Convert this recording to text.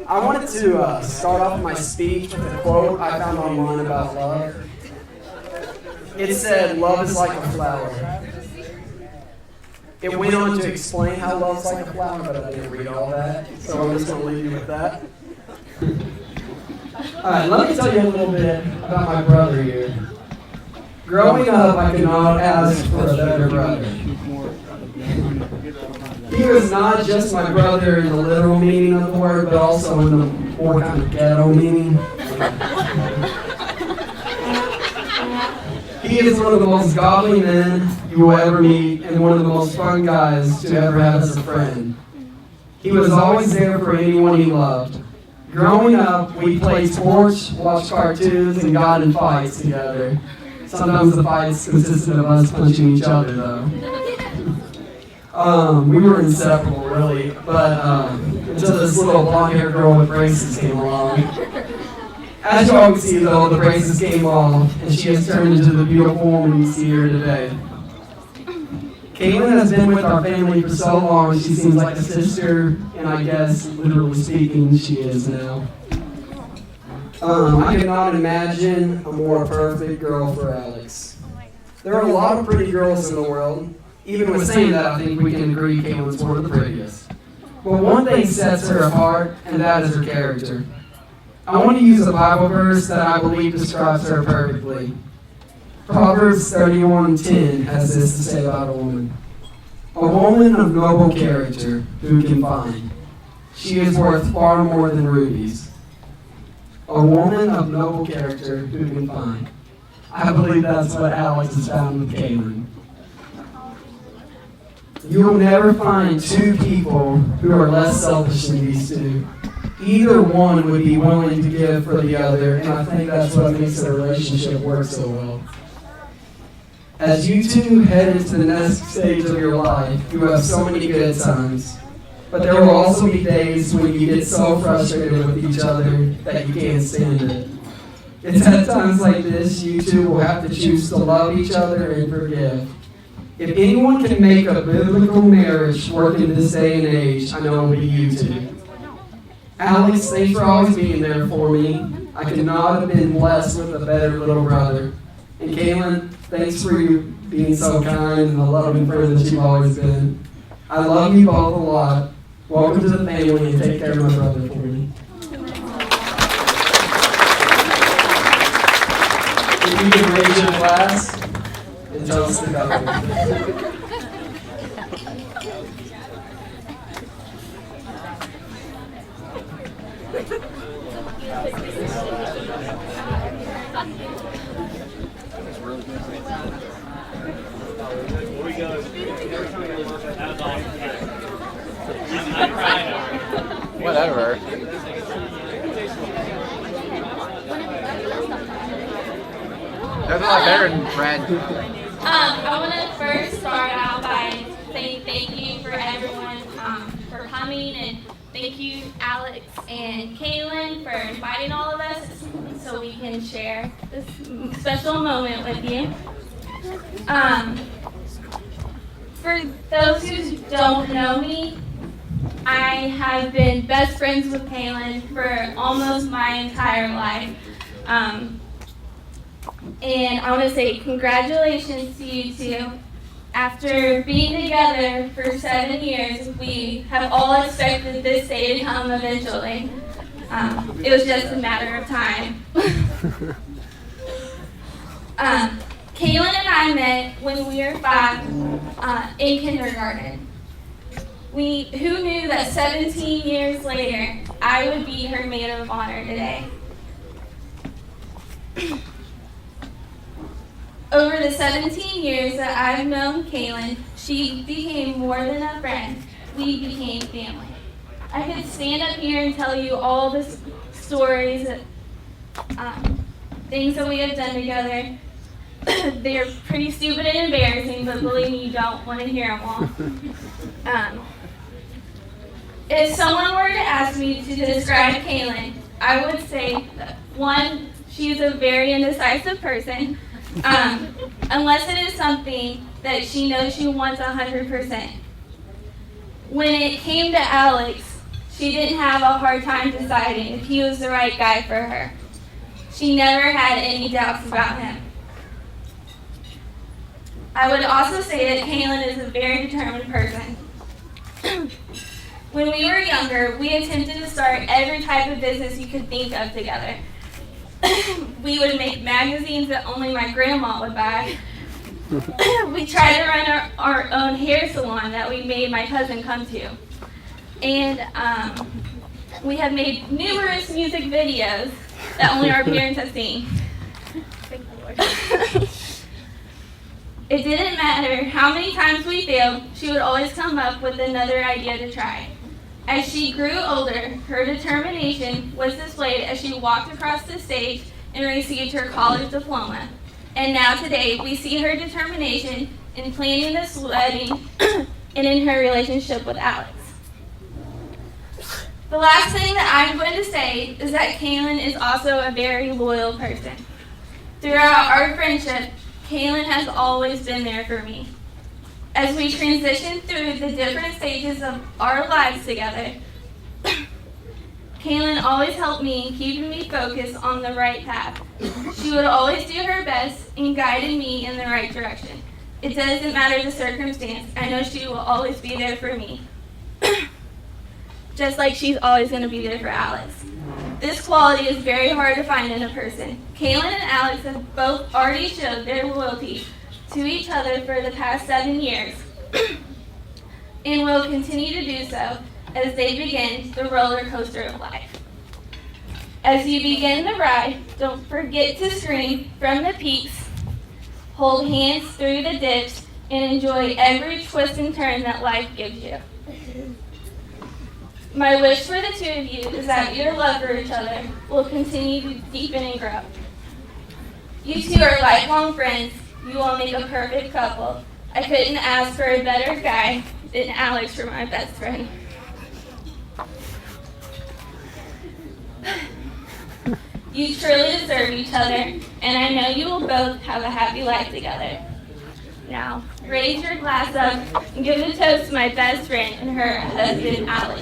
I wanted to start off my speech with a quote I found online about love. It said, "Love is like a flower." It went on to explain how love's like a flower, but I didn't read all that, so I'm just going to leave you with that. Alright, let me tell you a little bit about my brother here. Growing up, I could not ask for a better brother. He was not just my brother in the literal meaning of the word, but also in the more kind of ghetto meaning. He is one of the most godly men you will ever meet, and one of the most fun guys to ever have as a friend. He was always there for anyone he loved. Growing up, we played sports, watched cartoons, and got in fights together. Sometimes the fights consisted of us punching each other, though. We were inseparable, really, but until this little blonde-haired girl with braces came along. As you all can see, though, the braces came off, and she has turned into the beautiful woman you see here today. Kalyn has been with our family for so long, she seems like a sister, and I guess, literally speaking, she is now. I cannot imagine a more perfect girl for Alex. There are a lot of pretty girls in the world. Even with saying that, I think we can agree Kalyn's one of the prettiest. But one thing sets her apart, and that is her character. I want to use a Bible verse that I believe describes her perfectly. Proverbs 31:10 has this to say about a woman. A woman of noble character, who can find? She is worth far more than rubies. A woman of noble character, who can find? I believe that's what Alex has found with Kalyn. You'll never find two people who are less selfish than these two. Either one would be willing to give for the other, and I think that's what makes the relationship work so well. As you two head into the next stage of your life, you have so many good times. But there will also be days when you get so frustrated with each other that you can't stand it. It's at times like this you two will have to choose to love each other and forgive. If anyone can make a biblical marriage work in this day and age, I know it will be you two. Alex, thanks for always being there for me. I could not have been blessed with a better little brother. And Kalyn, thanks for you being so kind and the loving friend that you've always been. I love you both a lot. Welcome to the family, and take care of my brother for me. If you can raise your glass and toast the couple. Whatever. That's a lot better than bread. I want to first start out by saying thank you for everyone for coming, and thank you Alex and Kalyn for inviting all of us so we can share this special moment with you. For those who don't know me, I have been best friends with Kalyn for almost my entire life. And I want to say congratulations to you two. After being together for 7 years, we have all expected this day to come eventually. It was just a matter of time. Kalyn and I met when we were 5 in kindergarten. Who knew that 17 years later, I would be her maid of honor today? Over the 17 years that I've known Kalyn, she became more than a friend. We became family. I could stand up here and tell you all the stories, things that we have done together. They're pretty stupid and embarrassing, but believe me, you don't want to hear them all. If someone were to ask me to describe Kalyn, I would say, one, she's a very indecisive person, unless it is something that she knows she wants 100%. When it came to Alex, she didn't have a hard time deciding if he was the right guy for her. She never had any doubts about him. I would also say that Kalyn is a very determined person. When we were younger, we attempted to start every type of business you could think of together. We would make magazines that only my grandma would buy. We tried to run our own hair salon that we made my cousin come to. And we have made numerous music videos that only our parents have seen. Thank the Lord. It didn't matter how many times we failed, she would always come up with another idea to try. As she grew older, her determination was displayed as she walked across the stage and received her college diploma. And now today, we see her determination in planning this wedding and in her relationship with Alex. The last thing that I'm going to say is that Kalyn is also a very loyal person. Throughout our friendship, Kalyn has always been there for me. As we transition through the different stages of our lives together, Kalyn always helped me in keeping me focused on the right path. She would always do her best in guiding me in the right direction. It doesn't matter the circumstance, I know she will always be there for me. Just like she's always going to be there for Alex. This quality is very hard to find in a person. Kalyn and Alex have both already showed their loyalty to each other for the past 7 years and will continue to do so as they begin the roller coaster of life. As you begin the ride, don't forget to scream from the peaks, hold hands through the dips, and enjoy every twist and turn that life gives you. My wish for the two of you is that your love for each other will continue to deepen and grow. You two are lifelong friends. You will make a perfect couple. I couldn't ask for a better guy than Alex for my best friend. You truly deserve each other, and I know you will both have a happy life together. Now, raise your glass up and give a toast to my best friend and her husband, Alex.